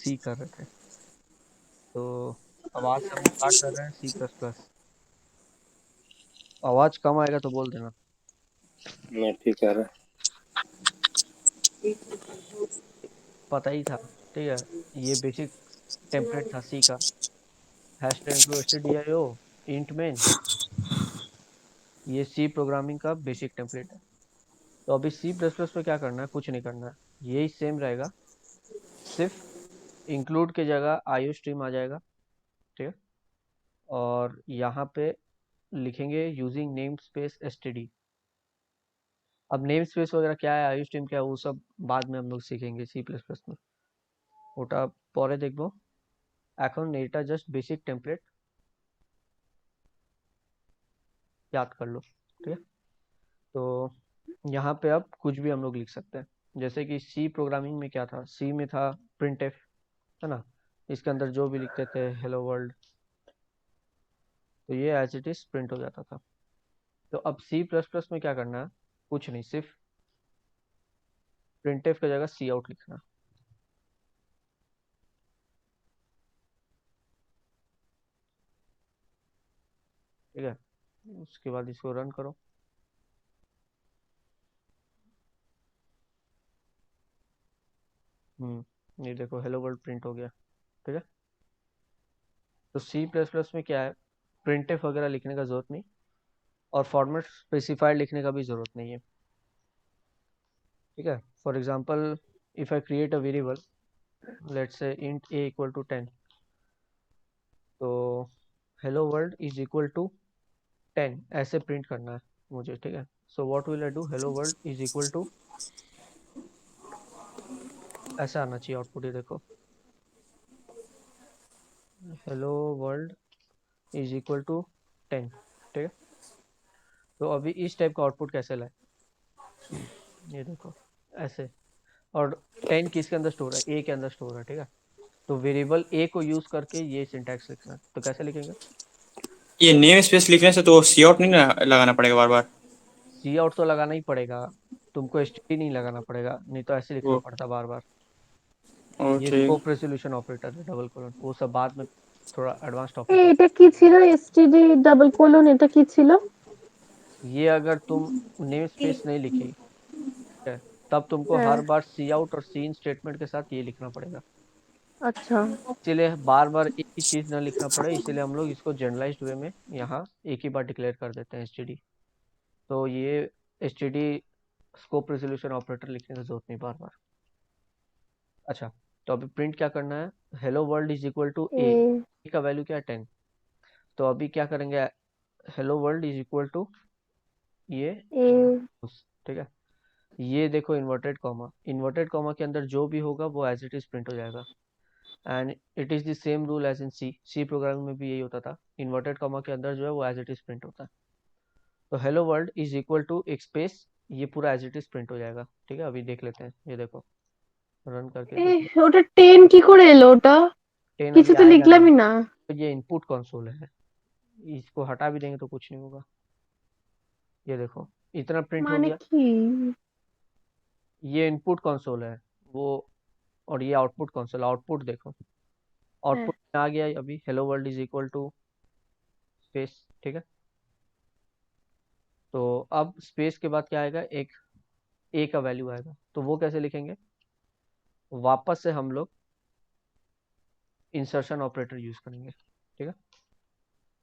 सी कर रहे थे। तो अब आज से हम स्टार्ट कर रहे हैं सी प्लस प्लस। आवाज कम आएगा तो बोल देना। मैं ठीक है। पता ही था। ठीक है। ये बेसिक टेम्पलेट था सी का। Hash ten two stdio int main. ये सी प्रोग्रामिंग का बेसिक टेम्पलेट है। तो अभी सी प्लस प्लस में क्या करना है, कुछ नहीं करना है, यही सेम रहेगा। सिर्फ इंक्लूड की जगह आईओ स्ट्रीम आ जाएगा। ठीक है। और यहाँ पे लिखेंगे यूजिंग नेम स्पेस std। अब नेम स्पेस वगैरह क्या है, आईओ स्ट्रीम क्या है, वो सब बाद में हम लोग सीखेंगे सी प्लस प्लस में। ওটা পরে দেখবো। এখন এটা জাস্ট बेसिक टेम्पलेट याद कर लो। ठीक है। तो यहाँ पे अब कुछ भी हम लोग लिख सकते हैं। जैसे कि सी प्रोग्रामिंग में क्या था, सी में था प्रिंट एफ, है ना। इसके अंदर जो भी लिखते थे हेलो वर्ल्ड, तो ये एज इट इज प्रिंट हो जाता था। तो अब सी प्लस प्लस में क्या करना है, कुछ नहीं, सिर्फ प्रिंट एफ की जगह सी आउट लिखना। ठीक है। उसके बाद इसको रन करो। ये देखो हेलो वर्ल्ड प्रिंट हो गया। ठीक है। तो सी प्लस प्लस में क्या है, प्रिंट एफ वगैरह लिखने का जरूरत नहीं, और फॉर्मेट स्पेसिफाइड लिखने का भी जरूरत नहीं है। ठीक है। For example if I create a variable, let's say int a equal to 10, तो hello world is equal to 10 ऐसे प्रिंट करना है मुझे। ठीक है। So what will I do, hello world is equal to, ऐसा आना चाहिए आउटपुट। ये देखो, hello world is equal to 10। ठीक है। तो अभी इस टाइप का आउटपुट कैसे लाए, ये देखो ऐसे। और 10 किसके अंदर स्टोर है, ए के अंदर स्टोर है। ठीक है। तो वेरिएबल ए को यूज करके ये सिंटैक्स लिखना है, तो कैसे लिखेंगे। ये नेम स्पेस लिखने से तो सी आउट नहीं ना लगाना पड़ेगा बार बार। सी आउट तो लगाना ही पड़ेगा, तुमको एसटीडी नहीं लगाना पड़ेगा, नहीं तो ऐसे लिखना वो पड़ता बार बार। ओ ये ठीक। स्कोप रेजोल्यूशन ऑपरेटर है, डबल कोलन, वो सब बाद में, थोड़ा एडवांस टॉपिक है। এটা কি ছিল? এসটিডি ডাবল কোলন এটা কি ছিল? ये अगर तुम नेम स्पेस नहीं लिखी, ठीक है, तब तुमको হ্যাঁ। हर बार सी आउट और सी इन स्टेटमेंट के साथ ये लिखना पड़ेगा। আচ্ছা। इसीलिए बार बार एक ही चीज ना लिखना पड़े, इसीलिए हम लोग इसको जनरलाइज्ड वे में यहाँ एक ही बार डिक्लेयर कर देते हैं एसटीडी। तो ये एसटीडी स्कोप रेजोल्यूशन ऑपरेटर लिखने की जरूरत नहीं बार बार। अच्छा, तो अभी प्रिंट क्या करना है, hello world is equal to a a का वैल्यू क्या है 10। तो अभी क्या करेंगे, hello world is equal to ये, এ ठीक है। ये देखो इन्वर्टेड कॉमा के अंदर जो भी होगा वो एज इट इज प्रिंट हो जाएगा। And it is the same rule as in C, C programming में भी यही होता था, इन्वर्टेड कॉमा के अंदर जो है वो एज इट इज प्रिंट होता है। तो hello world is equal to एक स्पेस, ये पूरा एज इट इज प्रिंट हो जाएगा। ठीक है। अभी देख लेते हैं, ये দেখো, रन करके এ देख लो। ওটা 10 কি করে এলো ওটা? 10 কিছু अभी তো आएगा नहीं। লিখলামই না। तो ये इनपुट कंसोल है, इसको हटा भी देंगे तो कुछ नहीं होगा। ये देखो, इतना प्रिंट हो মানে गया। কি? ये इनपुट कंसोल है वो, और ये आउटपुट कंसोल। आउटपुट देखो, হ্যাঁ। आउटपुट में आ गया अभी hello world is equal to space. ठीक है। तो अब स्पेस के बाद क्या आएगा, एक ए का वैल्यू आएगा, तो वो कैसे लिखेंगे, वापस से हम लोग इंसर्शन ऑपरेटर यूज करेंगे। ठीक है।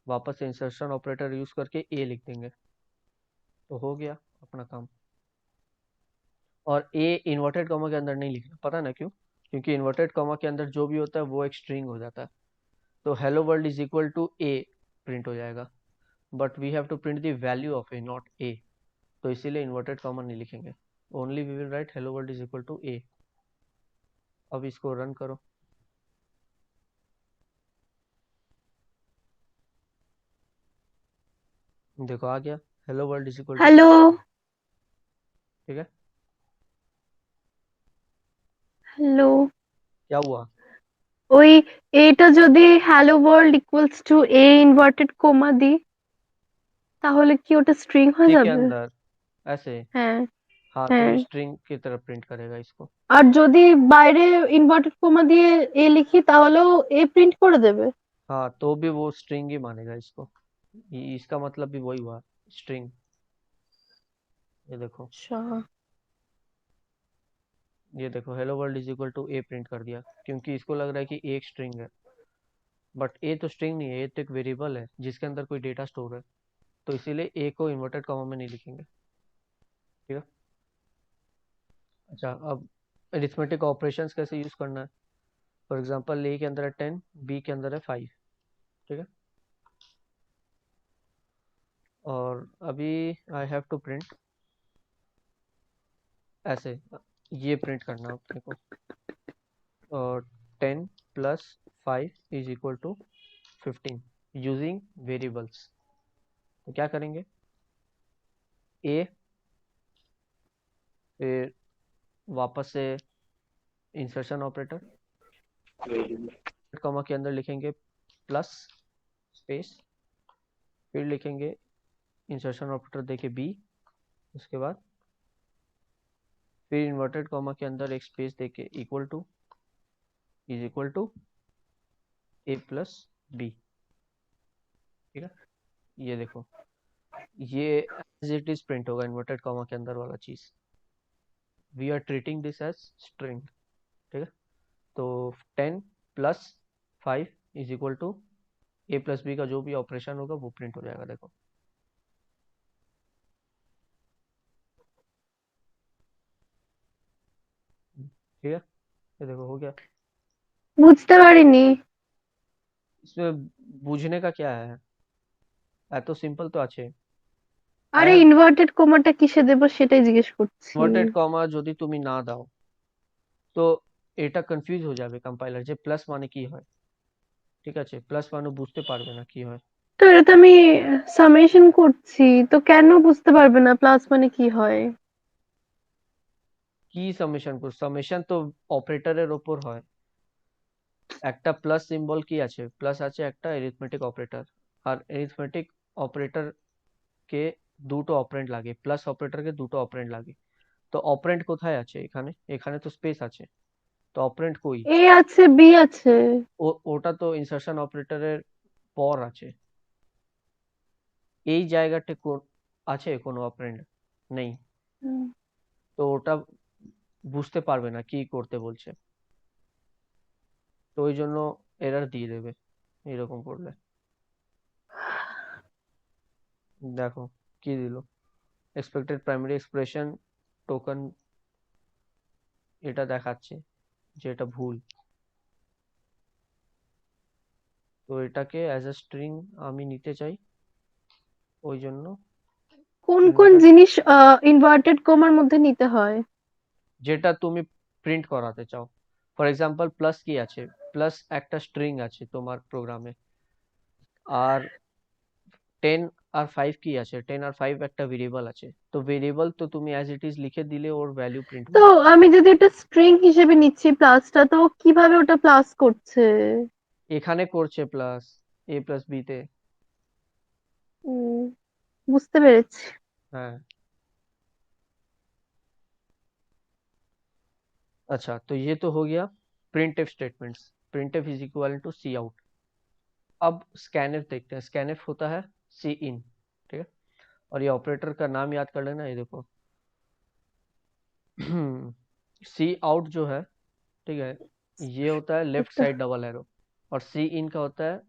वापस से इंसर्शन ऑपरेटर यूज करके ए लिख देंगे, तो हो गया अपना काम। और ए इन्वर्टेड कॉमा के अंदर नहीं लिखना, पता ना क्यों, क्योंकि इन्वर्टेड कॉमा के अंदर जो भी होता है वो एक स्ट्रिंग हो जाता है। तो hello world is equal to a print हो जाएगा, but we have to print the value of a not a. तो इसीलिए इन्वर्टेड कॉमा नहीं लिखेंगे, only we will write hello world is equal to a. अब इसको रन करो, देखो आ गया hello world is equal to. Hello. ठीक है। হ্যালো। क्या हुआ, ওই এটা যদি hello world equals to a inverted comma দিই তাহলে কি ওটা স্ট্রিং হয়ে सी के যাবে? अंदर ऐसे, হ্যাঁ। हाँ तो হ্যাঁ, ये स्ट्रिंग की तरह प्रिंट करेगा इसको। আর যদি বাইরে ইনভার্টেড কমা দিয়ে এ লিখি তাহলেও এ প্রিন্ট করে দেবে। हाँ तो भी वो स्ट्रिंग ही मानेगा इसको। इसका मतलब भी वही हुआ, स्ट्रिंग। ये देखो, আচ্ছা, ये देखो hello world is equal to a print कर दिया, क्योंकि इसको लग रहा है कि एक स्ट्रिंग है, बट ए तो स्ट्रिंग नहीं है, ये तो एक वेरिएबल है जिसके अंदर कोई डेटा स्टोर है, तो इसीलिए ए को इन्वर्टेड कॉमा में नहीं लिखेंगे। ठीक है। अच्छा, अब अरिथमेटिक ऑपरेशंस कैसे यूज करना है। फॉर एग्जांपल ए के अंदर है 10, बी के अंदर है 5। ठीक है। और अभी आई हैव टू प्रिंट ऐसे, ये प्रिंट करना है अपने को। और 10 plus 5 is equal to 15 using variables. तो क्या करेंगे, ए, फिर वापस से इंसर्शन ऑपरेटर, कॉमा के अंदर लिखेंगे प्लस स्पेस, फिर लिखेंगे इंसर्शन ऑपरेटर देके बी, उसके बाद फिर इन्वर्टेड कॉमा के अंदर एक स्पेस देके equal to is equal to a plus b. ठीक है। ये देखो, ये एज इट इज प्रिंट होगा इन्वर्टेड कॉमा के अंदर वाला चीज। We are treating this as string. ठीक है। तो 10 plus 5 is equal to a plus b का जो भी ऑपरेशन होगा वो प्रिंट हो जाएगा। देखो, ठीक है। ये देखो हो गया। বুঝতে পারিনি। इसमें बूझने का क्या है, এত সিম্পল তো আছে। আই আরে হ্যাভ ইনভার্টেড কমাটা কিসে দেবো সেটাই জিজ্ঞেস করছি। ইনভার্টেড কমা যদি তুমি না দাও তো এটা কনফিউজ হয়ে যাবে কম্পাইলার, যে প্লাস মানে কি হয়। ঠিক আছে, প্লাস মানে বুঝতে পারবে না কি হয়। তো এটা তো আমি সামেশন করছি, তো কেন বুঝতে পারবে না প্লাস মানে কি হয়? কি সামেশন কর, সামেশন তো অপারেটরের ওপর হয়। একটা প্লাস সিম্বল কি আছে, প্লাস আছে একটা এরিথমেটিক অপারেটর, আর এরিথমেটিক অপারেটর কে দুটো অপারেন্ড লাগে, প্লাস অপারেটরকে দুটো অপারেন্ড লাগে। তো অপারেন্ড কোথায় আছে, এখানে, এখানে তো স্পেস আছে, তো অপারেন্ড কই। এ আছে, বি আছে। ওটা তো ইনসার্শন অপারেটরের পর আছে। এই জায়গাটা আছে কোনো অপারেন্ড নেই, হুম। তো ওটা বুঝতে পারবে না কি করতে বলছে, তো ওই জন্য এরর দিয়ে দেবে এরকম করলে। দেখো কি দিল, এক্সপেক্টেড প্রাইমারি এক্সপ্রেশন টোকেন, এটা দেখাচ্ছে যে এটা ভুল। তো এটাকে অ্যাজ আ স্ট্রিং আমি নিতে চাই, ওই জন্য কোন কোন ইনভার্টেড, জিনিস ইনভার্টেড কমার মধ্যে নিতে হয়? যেটা তুমি প্রিন্ট করাতে চাও। ফর এক্সাম্পল প্লাস কি আছে, প্লাস একটা স্ট্রিং আছে তোমার প্রোগ্রামে, আর 10 আর 5 কি আছে, 10 আর 5 একটা ভেরিয়েবল আছে, তো ভেরিয়েবল তো তুমি অ্যাজ ইট ইজ লিখে দিলে ওর ভ্যালু প্রিন্ট তো হবে। আমি যদি এটা স্ট্রিং হিসেবে নিচ্ছি প্লাসটা, তো কিভাবে ওটা প্লাস করছে? এখানে করছে প্লাস, এ প্লাস বি তে। উম, বুঝতে পেরেছি। হ্যাঁ। अच्छा, तो ये तो हो गया print f statements. Print f is equal to cout. अब स्कैनफ देखते हैं। स्कैनफ होता है सी इन। ठीक है। और ये ऑपरेटर का नाम याद कर लेना, ये देखो सी आउट जो है, ठीक है, ये होता है लेफ्ट একটা साइड डबल एरो, और सी इन का होता है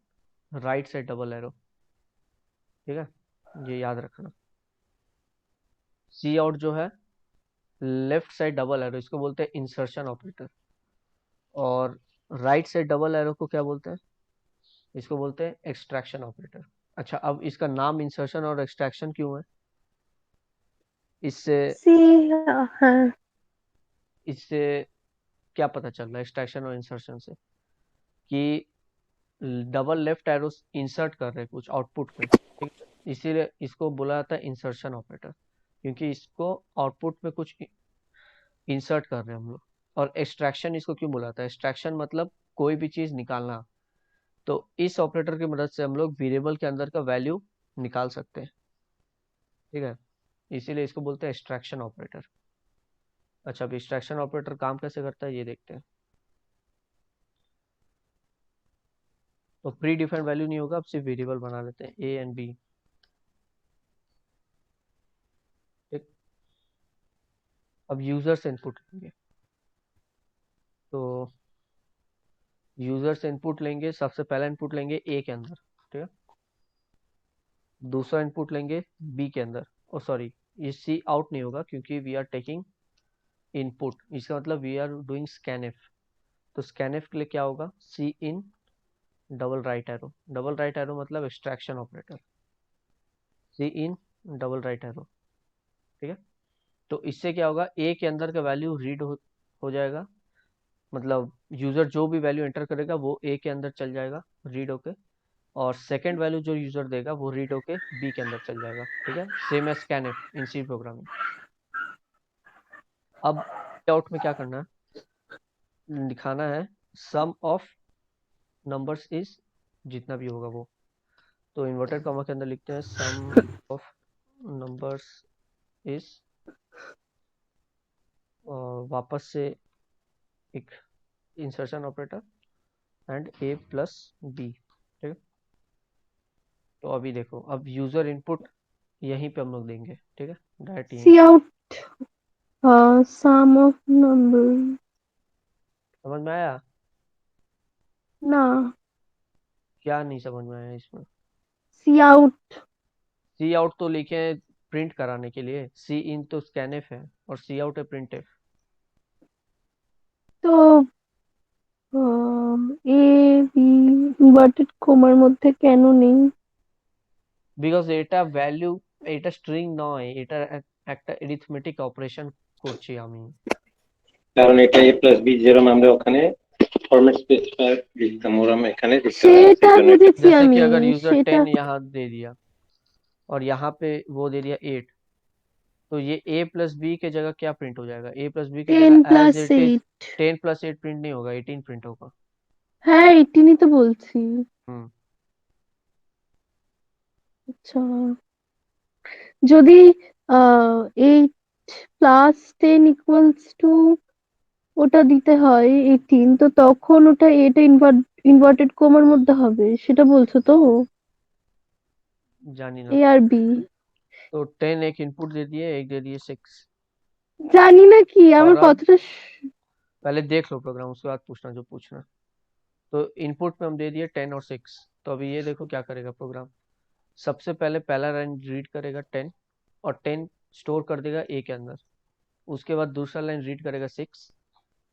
राइट साइड डबल एरो। ठीक है, ये याद रखना। सी आउट जो है लेफ्ट साइड डबल एरो, इसको बोलते हैं इंसर्शन ऑपरेटर, और राइट साइड डबल एरो को क्या बोलते हैं, इसको बोलते हैं एक्सट्रैक्शन ऑपरेटर। अच्छा, अब इसका नाम इंसर्शन और एक्सट्रैक्शन क्यों है, इससे সি, হ্যাঁ। इससे क्या पता चल रहा है एक्सट्रैक्शन और इंसर्शन से, कि डबल लेफ्ट एरो इंसर्ट कर रहे हैं कुछ आउटपुट में, ठीक है, इसीलिए इसको बोला जाता है इंसर्शन ऑपरेटर, क्योंकि इसको आउटपुट में कुछ इंसर्ट कर रहे हैं हम लोग। और एक्सट्रैक्शन इसको क्यों बोला जाता है, एक्सट्रैक्शन मतलब कोई भी चीज निकालना, तो इस ऑपरेटर की मदद से हम लोग वेरिएबल के अंदर का वैल्यू निकाल सकते हैं। ठीक है, इसीलिए इसको बोलते हैं एक्सट्रैक्शन ऑपरेटर। अच्छा, अब एक्सट्रैक्शन ऑपरेटर काम कैसे करता है ये देखते हैं। तो प्री डिफाइंड वैल्यू नहीं होगा, अब सिर्फ वेरिएबल बना लेते हैं ए एंड बी। ठीक, अब यूजर्स इनपुट लेंगे। तो यूजर्स इनपुट लेंगे, सबसे पहला इनपुट लेंगे ए के अंदर, ठीक है। दूसरा इनपुट लेंगे बी के अंदर। ओ सॉरी, ये सी आउट नहीं होगा क्योंकि वी आर टेकिंग इनपुट, इसका मतलब वी आर डूइंग स्कैनएफ। तो स्कैनएफ के लिए क्या होगा, cin double right arrow. Double right arrow मतलब extraction operator, cin double right arrow, ठीक है। तो इससे क्या होगा, ए के अंदर का वैल्यू रीड हो जाएगा, मतलब यूजर जो भी वैल्यू एंटर करेगा वो ए के अंदर चल जाएगा रीड होके, और सेकंड वैल्यू जो यूजर देगा वो रीड होके बी के अंदर चल जाएगा, ठीक है। सेम एज स्कैनएफ इन सी प्रोग्रामिंग। अब आउट में क्या करना है, दिखाना है सम ऑफ नंबर्स इज, जितना भी होगा वो। तो इन्वर्टेड कॉमा के अंदर लिखते हैं सम ऑफ नंबर्स इज, और वापस से एक insertion operator and a plus b, ठीक है। तो अभी देखो, अब यूजर इनपुट यहीं पे हम लोग देंगे, ठीक है, डायरेक्ट यहीं सी पे। आउट सम ऑफ नंबर समझ में आया? ना, क्या नहीं समझ में आया इसमें? सी आउट सी आउट तो लिखे हैं प्रिंट कराने के लिए, सी इन तो स्कैनएफ है और सी आउट है प्रिंटएफ। তো এ বি ইনভার্টেড কমার মধ্যে কেন নেই? বিকজ এটা ভ্যালু, এটা স্ট্রিং নয়, এটা একটা এরিথমেটিক অপারেশন করছি আমি। কারণ এটা a প্লাস বি যেরকম আমরা ওখানে ফরম্যাট স্পেসিফায়ার লিখতাম ওরকম এখানে লিখতে হবে না, সেটা সেই জন্য এটা বুঝেছি जैसे कि আমি, अगर यूजर সেটা 10 यहाँ दे दिया और यहाँ पे वो दे दिया 8, तो ये a प्लस बी के जगह क्या प्रिंट हो जाएगा, a प्लस बी की 10 जगह as plus it is 8। 10 plus 8 print नहीं होगा, 18 प्रिंट होगा। হ্যাঁ, 18ই তো বলছি। हम्म, আচ্ছা, যদি 8 প্লাস 10 ইকুয়ালস টু ওটা দিতে হয় 18, তো তখন ওটা এটা ইনভার্টেড কমার মধ্যে হবে, সেটা বলছো তো? जानी এ ना। আর বি तो 10 एक इनपुट दे दिए, एक दे दिए 6। জানি না কি আমার और अब কথাটা पहले देख लो प्रोग्राम, उसके बाद पूछना जो पूछना। तो इनपुट में हम दे दिए 10 और 6। तो अभी ये देखो क्या करेगा प्रोग्राम, सबसे पहले पहला लाइन रीड करेगा 10, और 10 स्टोर कर देगा ए के अंदर। उसके बाद दूसरा लाइन रीड करेगा 6,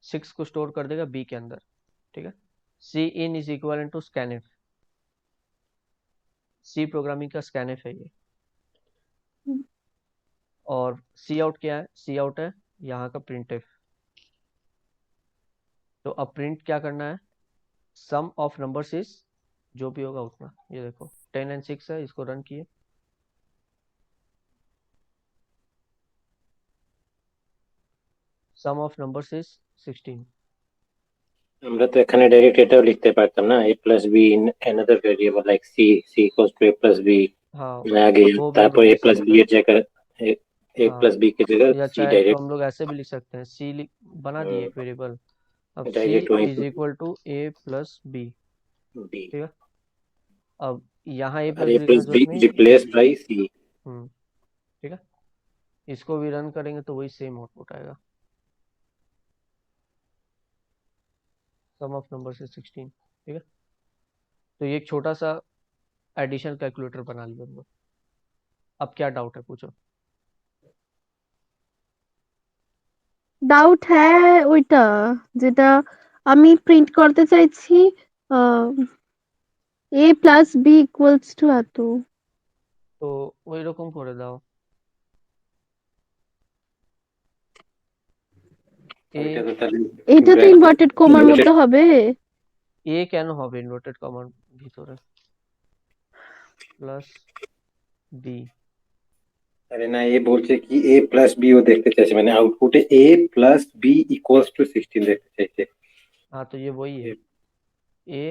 6 को स्टोर कर देगा बी के अंदर, ठीक है। Cin is equal to scanf, C programming का स्कैनएफ है ये। और सी आउट क्या है, सी आउट है यहाँ का प्रिंटएफ। तो अब प्रिंट क्या करना है, सम ऑफ नंबर्स इज, जो भी होगा उतना। ये देखो 10 एंड 6 है, इसको रन किए, सम ऑफ नंबर्स इज 16। আমরা তো এখানে ডাইরেক্ট এটাও লিখতে পারতাম না, a plus b in another variable like c equals to a plus b हाँ, আগে, वो भी हम তারপর लोग a लिख প্লাস सकते বি हैं। এর জায়গায় a हाँ, প্লাস বি के जगह या c चाहे तो डायरेक्ट हम लोग ऐसे भी लिख सकते हैं, सी बना दिए एक वेरिएबल। अब सी डायरेक्ट वहीं is equal to a plus b, b ठीक है। अब यहाँ ए और प्लस a बी लिखना प्लस बी जरूरत नहीं। Replace by c। ठीक है, इसको भी रन करेंगे तो वही सेम आउटपुट आएगा, सम ऑफ नंबर से 16, ठीक है। तो ये एक छोटा सा एडिशन कैलकुलेटर बना लिया हम लोग। अब क्या डाउट है, पूछो। ডাউট হ্যাঁ ওইটা, যেটা আমি প্রিন্ট করতে চাইছি এ প্লাস বি ইকুয়ালস টু এত। তো ওই রকম করে দাও, এ এটা তো তাহলে এটা তো ইনভার্টেড কমার মধ্যে হবে। এ কেন হবে ইনভার্টেড কমার ভিতরে, প্লাস বি। अरे ना, ये बोलছে কি a প্লাস b ও দেখতে চাইছে, মানে আউটপুটে a plus b equals to 16 দেখতে চাইছে। हाँ, तो ये वही है, ए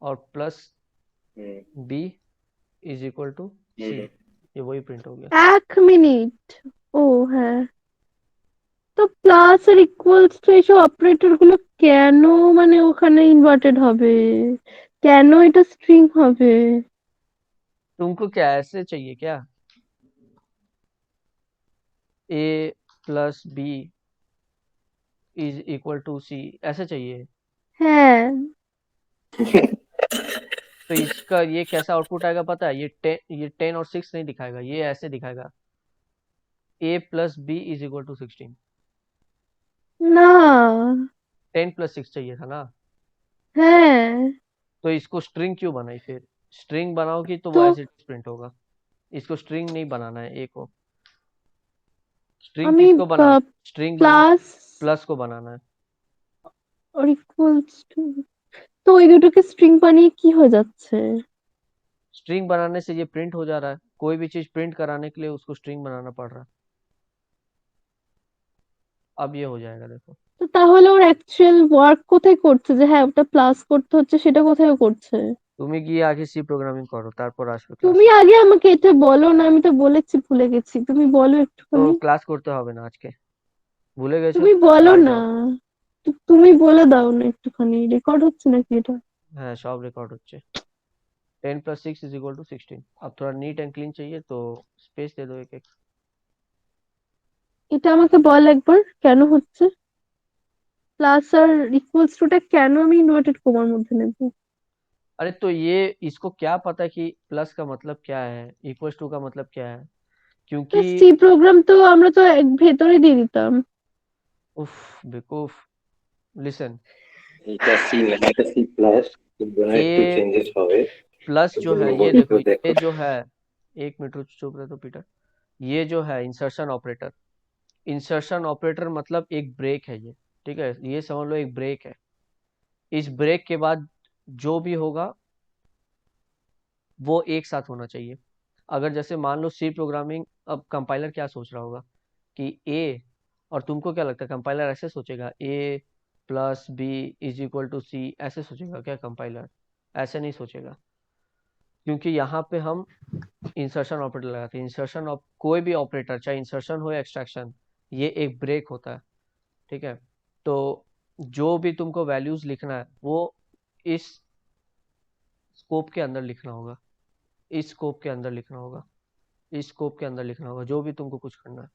और plus b is equal to c, ये वही प्रिंट हो गया। 1 মিনিট। ও হ্যাঁ, তো প্লাস আর ইকুয়ালস টু এইসব অপারেটর গুলো কেন মানে ওখানে ইনভার্টেড হবে, কেন এটা স্ট্রিং হবে? तुमको क्या ऐसे चाहिए क्या? A plus b is equal to c ऐसे चाहिए? হ্যাঁ। तो इसका ये कैसा आउटपुट आएगा पता है? ये 10 और 6 नहीं दिखाएगा, ये ऐसे दिखाएगा, a plus b is equal to 16। না। 10 प्लस 6 चाहिए था ना? হ্যাঁ। तो इसको स्ट्रिंग क्यों बनाई फिर? स्ट्रिंग बनाओगी तो वो তো ऐसे प्रिंट होगा। इसको स्ट्रिंग नहीं बनाना है, ए को। स्ट्रिंग আমি किसको बनाना? स्ट्रिंग बनाना প্লাস प्लस को बनाना है। আর ইকুয়ালস টু, তো ওই দুটোকে স্ট্রিং বানিয়ে কি হয়ে যাচ্ছে? स्ट्रिंग बनाने से ये प्रिंट हो जा रहा है, कोई भी चीज प्रिंट कराने के लिए उसको स्ट्रिंग बनाना पड़ रहा है। अब ये हो जाएगा देखो। তো তাহলে ওর অ্যাকচুয়াল ওয়ার্ক কোথায় করছে, যে হ্যাঁ ওটা প্লাস করতে হচ্ছে, সেটা কোথায় ও করছে? তুমি গিয়ে আগে সি প্রোগ্রামিং করো, তারপর আসবে ক্লাস। তুমি আগে আমাকে এটা বলো না, আমি তো বলেছি ভুলে গেছি, তুমি বলো তো একটুখানি। ক্লাস করতে হবে না আজকে, ভুলে গেছো তুমি তো বলো বাড়ি না, যাও। তুমি বলে দাও না একটুখানি, রেকর্ড হচ্ছে নাকি এটা? হ্যাঁ সব রেকর্ড হচ্ছে। 10 प्लस 6 इज इक्वल टू 16। अब थोड़ा नीट एंड क्लीन चाहिए तो स्पेस दे दो एक एक। এটা আমাকে বল একবার কেন হচ্ছে, প্লাস আর ইকুয়ালস টুটা কেন আমি ইনভার্টেড কমার মধ্যে নেব? अरे तो ये इसको क्या पता कि प्लस का मतलब क्या है, इक्वल्स टू का मतलब क्या है? তো क्योंकि সি প্রোগ্রাম তো আমরা তো ভেতরে দিয়ে দিতাম। उफ बेवकूफ, लिसन। এটা সি না, এটা সি প্লাস, কিন্তু না একটু ए চেঞ্জেস হবে। प्लस এর जो জন্য है ये বলছি তো देखो, দেখো। ये जो है, एक मिनट रुक, चुप रहे तो पीटर। ये जो है इंसर्शन ऑपरेटर, इंसर्शन ऑपरेटर मतलब एक ब्रेक है ये, ठीक है? ये समझ लो एक ब्रेक है। इस ब्रेक के बाद जो भी होगा वो एक साथ होना चाहिए। अगर जैसे मान लो सी प्रोग्रामिंग, अब कंपाइलर क्या सोच रहा होगा कि ए, और तुमको क्या लगता है कंपाइलर ऐसे सोचेगा a plus b is equal to c, ऐसे सोचेगा क्या कंपाइलर? ऐसे नहीं सोचेगा, क्योंकि यहाँ पे हम इंसर्शन ऑपरेटर लगाते हैं। इंसर्शन ऑप कोई भी ऑपरेटर, चाहे इंसर्शन हो या एक्सट्रैक्शन, ये एक ब्रेक होता है, ठीक है? तो जो भी तुमको वैल्यूज लिखना है वो इस स्कोप के अंदर लिखना होगा, इस स्कोप के अंदर लिखना होगा, इस स्कोप के अंदर लिखना होगा, जो भी तुमको कुछ करना है।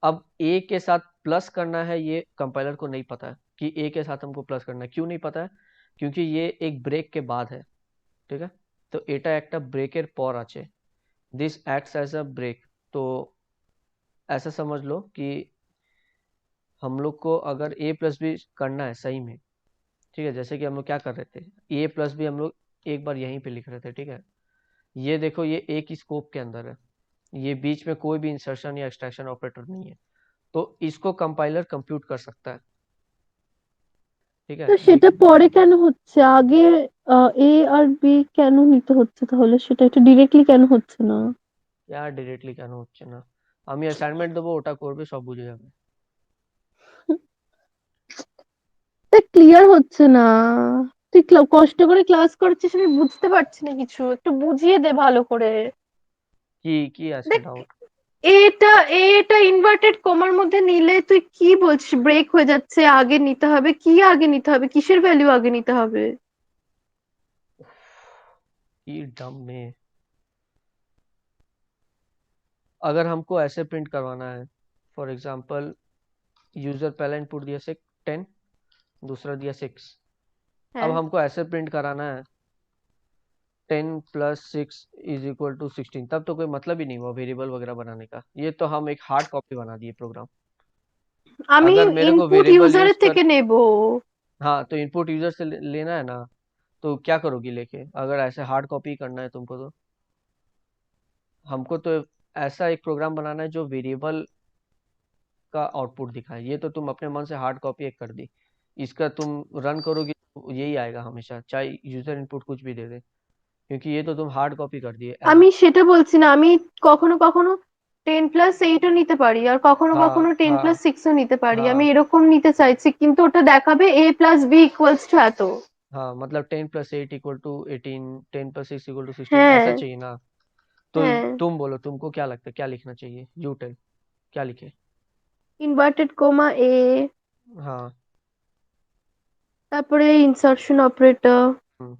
अब ए के साथ प्लस करना है, ये कंपाइलर को नहीं पता है कि ए के साथ हमको प्लस करना है। क्यों नहीं पता है? क्योंकि ये एक ब्रेक के बाद है, ठीक है? तो এটা একটা ব্রেকের পর আছে, this acts as a break. तो ऐसा समझ लो कि हम लोग को अगर ए प्लस बी करना है सही में, ठीक है? जैसे कि हम लोग क्या कर रहे थे, ए प्लस बी हम लोग एक बार यहीं पे लिख रहे थे, ठीक है? ये देखो ये एक ही स्कोप के अंदर है, ये बीच में कोई भी इंसर्शन या एक्सट्रैक्शन ऑपरेटर नहीं है, तो इसको कंपाइलर कंप्यूट कर सकता है, ठीक है? তো সেটা পরে কেন হচ্ছে, আগে এ আর বি কেন নিতে হচ্ছে তাহলে, সেটা একটু ডিরেক্টলি কেন হচ্ছে না? क्या ডিরেক্টলি কেন হচ্ছে না? আমি অ্যাসাইনমেন্ট দেবো, ওটা করবে, সব বুঝে যাবে। তা ক্লিয়ার হচ্ছে না, তুই কষ্ট করে ক্লাস করছিস, আমি বুঝতে পারছি না কিছু, একটু বুঝিয়ে দে ভালো করে। কি আছে দেখ, ডাউট? এটা এটা ইনভার্টেড কমার মধ্যে নিলে তুই কি বলছিস, ব্রেক হয়ে যাচ্ছে, আগে নিতে হবে, কি আগে নিতে হবে, কিসের ভ্যালু আগে নিতে হবে? ये डम में, अगर हमको ऐसे प्रिंट करवाना है, फॉर एग्जांपल यूजर पहला इनपुट दिया 10, दूसरा दिया 6, अब হ্যাঁ। हमको ऐसे प्रिंट कराना है 10 प्लस 6 इज इक्वल टू 16, तब तो कोई मतलब ही नहीं हुआ वेरिएबल वगैरह बनाने का, ये तो हम एक हार्ड कॉपी बना दिए प्रोग्राम। আমি अगर मेरे को ইনপুট वेरिएबल यूज ইউজারের कर, থেকে নেব। हाँ तो इनपुट यूजर से लेना है ना, तो क्या करोगी लेके, अगर ऐसे हार्ड कॉपी करना है तुमको, तो हमको तो ऐसा एक प्रोग्राम बनाना है जो वेरिएबल का आउटपुट दिखाए। ये तो तुम अपने मन से हार्ड कॉपी एक कर दी, इसका तुम रन करोगी तो यही आएगा हमेशा, चाहे यूजर इनपुट कुछ भी दे दे, क्योंकि ये तो तुम हार्ड कॉपी कर दिए আমি সেটা বলছি না, আমি কখনো কখনো 10+8ও নিতে পারি, আর কখনো हाँ কখনো টেন हाँ প্লাস সিক্সও নিতে পারি, আমি हाँ এরকম নিতে চাইছি, কিন্তু ওটা দেখাবে a+b=, এত। हाँ, मतलब 10 + 8 इक्वल टू 18, 10 + 6 इक्वल टू 16, হ্যাঁ। ऐसा चाहिए ना? तो হ্যাঁ। तुम बोलो, तुमको क्या लगता है क्या लिखना चाहिए, यू टेल, क्या लिखे? ইনভার্টেড কোমা এ, हाँ। তারপরে ইনসার্শন অপারেটর, हम्म।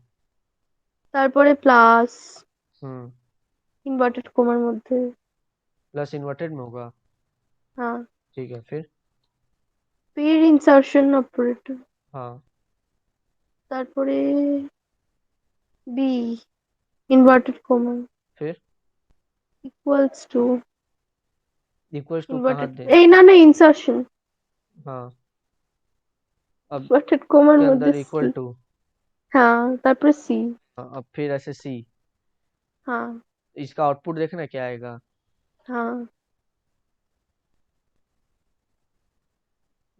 তারপরে প্লাস हम्म। ইনভার্টেড কোমার মধ্যে। प्लस इन्वर्टेड में होगा। हाँ, ठीक है, फिर ইনসার্শন অপারেটর, हाँ। তারপরে বি ইনভার্টেড কোমা फिर ইকুয়ালস টু इक्वल्स टू कहाँ ইনভার্টেড, दे? এই না না ইনসার্শন हाँ। अब ইনভার্টেড কোমার के মধ্যে अंदर সি। Equal to. হ্যাঁ, তারপরে সি। अब फिर ऐसे सी। हाँ इसका आउटपुट देखना क्या आएगा। हाँ,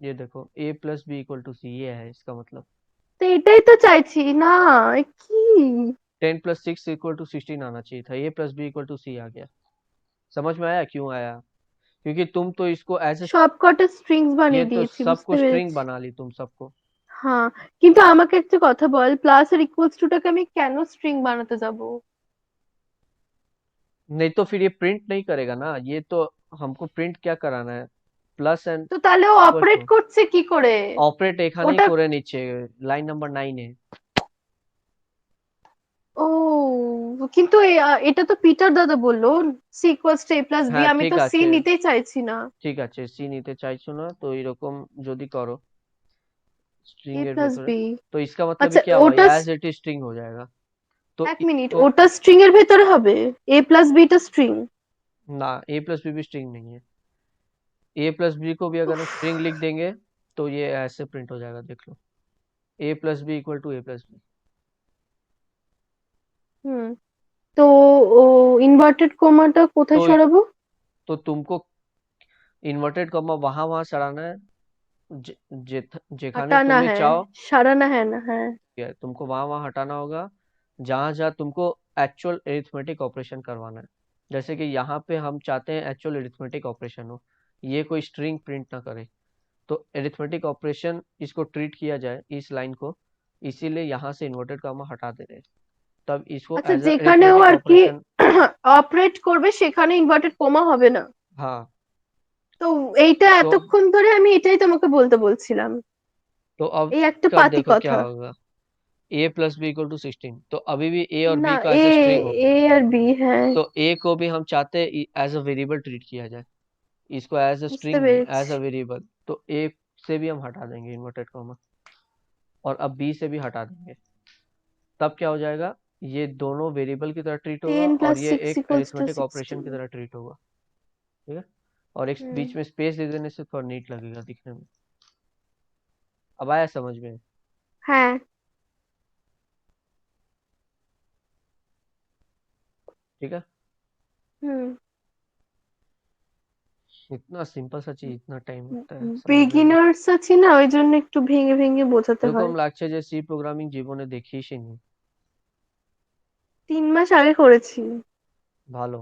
ये देखो ए plus b equal to c, ये है इसका मतलब। তো এটাই তো চাইছি না। এ কি 10 + 6 इक्वल टू 16 आना चाहिए था। ए प्लस बी इक्वल टू सी आ गया। समझ में आया क्यों आया? क्योंकि तुम तो इसको एज ए, সবকটা स्ट्रिंग्स ये বানিয়ে तो দিয়েছি, सबको বুঝতে स्ट्रिंग পেরেছি। बना ली तुम सबको। হ্যাঁ, কিন্তু আমাকে একটা কথা বল, প্লাস আর ইকুয়ালস টুটাকে আমি কেন স্ট্রিং বানাতে যাব? नहीं तो फिर ये प्रिंट नहीं करेगा ना, ये तो हमको प्रिंट क्या कराना है, प्लस एंड তো তাহলে ও इक्वल অপারেট टू। করছে কি করে? ऑपरेट এখানেই ওটা করে নিচ্ছে, লাইন নাম্বার 9 এ। ও, কিন্তু এটা তো পিটার দাদা বললো c equals to a plus b, হ্যাঁ আমি ঠিক তো সি আছে, নিতেই চাইছি না। ঠিক আছে, সি নিতে চাইছো না তো এরকম যদি করো এ স্ট্রিং এর প্লাস ভেতরে, বি, তো इसका मतलब আচ্ছা ये क्या हुआ, ওটা, एज इट इज स्ट्रिंग हो जाएगा। तो এক মিনিট, तो ওটা স্ট্রিং এর ভেতরে হবে? এ প্লাস বিটা স্ট্রিং? ना, ए प्लस बी भी स्ट्रिंग नहीं है। ए प्लस बी को भी अगर हम स्ट्रिंग लिख देंगे तो ये ऐसे प्रिंट हो जाएगा, देख लो। A plus b equal to a plus b. হুম, তো ও ইনভার্টেড কোমাটা কোথায় तो সরাবো? तो तुमको इन्वर्टेड कॉमा वहां वहां सराहना है, যেখানে हटाना তুমি है, চাও। सराना है ना है। है, तुमको वहां वहां हटाना होगा जहां जहां तुमको एक्चुअल एरिथमेटिक ऑपरेशन करवाना है। जैसे कि यहाँ पे हम चाहते हैं एक्चुअल एरिथमेटिक ऑपरेशन हो, ये कोई स्ट्रिंग प्रिंट ना करे, तो एरिथमेटिक ऑपरेशन इसको ट्रीट किया जाए इस लाइन को, इसीलिए यहाँ से इन्वर्टेड कॉमा हटा दे रहे हैं, तब इसको আচ্ছা, एज अ যেখানে ও एरिथमेटिक আর কি ऑपरेशन। অপারেট করবে সেখানে ইনভার্টেড কোমা হবে না? हाँ। তো এইটা तो এতক্ষণ ধরে আমি এটাই তোমাকে বলতে বলছিলাম, तो अब এই একটা कर পাতি देखो क्या কথা। होगा, ए प्लस बी इक्वल टू 16, तो अभी भी ए और না, बी का এ, ऐसे स्ट्रिंग हो गया। এ আর बी, হ্যাঁ तो ए को भी हम चाहते हैं एज अ वेरिएबल ट्रीट किया जाए, इसको एज अ বুঝতে स्ट्रिंग नहीं, পেরেছি। एज अ वेरिएबल, तो ए से भी हम हटा देंगे इन्वर्टेड कॉमा, और अब बी से भी हटा देंगे, तब क्या हो जाएगा, ये दोनों वेरिएबल की तरह ट्रीट होगा 10 और प्लस ये 6 एक इक्वल्स टू अरिथमेटिक ऑपरेशन 16। की तरह ट्रीट होगा। ठीक है, और एक बीच হুম, में स्पेस दे देने से थोड़ा नीट लगेगा दिखने में। अब आया समझ में? হ্যাঁ। ठीक है, হুম, इतना सिंपल सा चीज इतना टाइम लगता है समझने में। বিগিনার্স আছি না, ওই জন্য একটু ভেঙে ভেঙে বোঝাতে হয়। এরকম লাগছে যে সি প্রোগ্রামিং জীবনে দেখিসই নি। 3 মাস আগে করেছি। ভালো,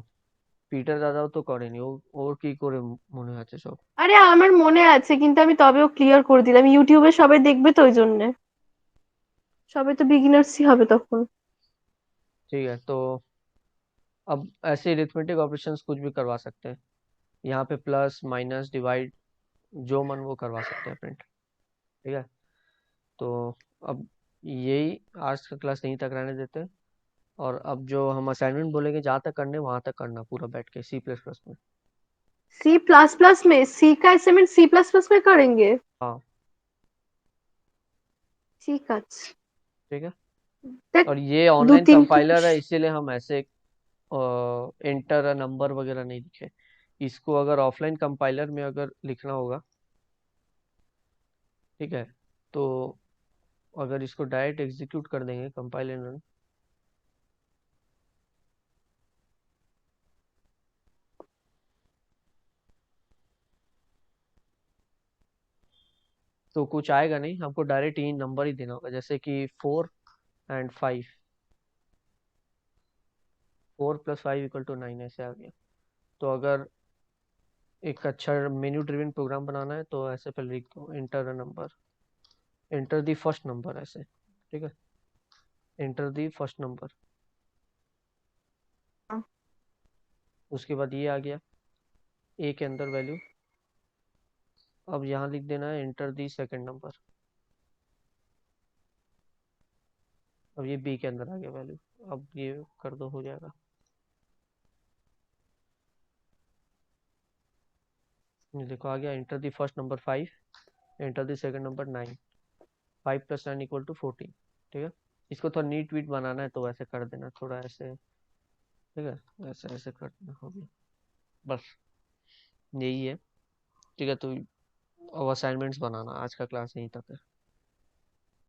পিটার দাদাও তো করেনি, ও ওর কি করে মনে আছে সব। আরে আমার মনে আছে, কিন্তু আমি তবেও ক্লিয়ার করে দিলাম, ইউটিউবে সবাই দেখবে তো ওই জন্য। সবাই তো বিগিনার্সই হবে তখন। ठीक है, तो अब ऐसे अरिथमेटिक ऑपरेशंस कुछ भी करवा सकते हैं, यहाँ पे प्लस माइनस डिवाइड जो मन वो करवा सकते हैं प्रिंट। ठीक है, तो अब यही आज का क्लास यहीं तक रहने देते हैं, और अब जो हम असाइनमेंट बोलेंगे जहाँ तक करने वहां तक करना पूरा बैठ के सी प्लस प्लस में। सी प्लस प्लस में? सी का असाइनमेंट सी प्लस प्लस में करेंगे? हाँ। ঠিক আছে। ठीक है, দেখ, और ये দু ऑनलाइन তিনটে कंपाइलर है इसीलिए हम ऐसे एंटर नंबर वगैरह नहीं लिखे। इसको अगर ऑफलाइन कंपाइलर में अगर लिखना होगा, ठीक है, तो अगर इसको डायरेक्ट एग्जीक्यूट कर देंगे कंपाइल एंड रन, तो कुछ आएगा नहीं, हमको डायरेक्ट ही नंबर ही देना होगा, जैसे कि 4 और 5, 4 + 5 = 9 ऐसे आ गया। तो अगर एक अच्छा मेन्यू ड्रिवन प्रोग्राम बनाना है तो ऐसे पहले लिख दो enter a number, enter the first number ऐसे। ठीक है, एंटर दी फर्स्ट नंबर, उसके बाद ये आ गया ए के अंदर वैल्यू, अब यहाँ लिख देना है एंटर दी सेकंड नंबर। अब ये बी के अंदर आ गया वैल्यू। अब ये कर दो, हो जाएगा। ये देखो आ गया, enter the first number 5, enter the second number 9। 5 + 9 = 14। ठीक है, इसको थोड़ा नीट वीट बनाना है तो वैसे कर देना, थोड़ा ऐसे। ठीक है, ऐसे ऐसे कर देना, हो गया बस, यही है। ठीक है, तो अब असाइनमेंट्स बनाना, आज का क्लास यहीं तक है।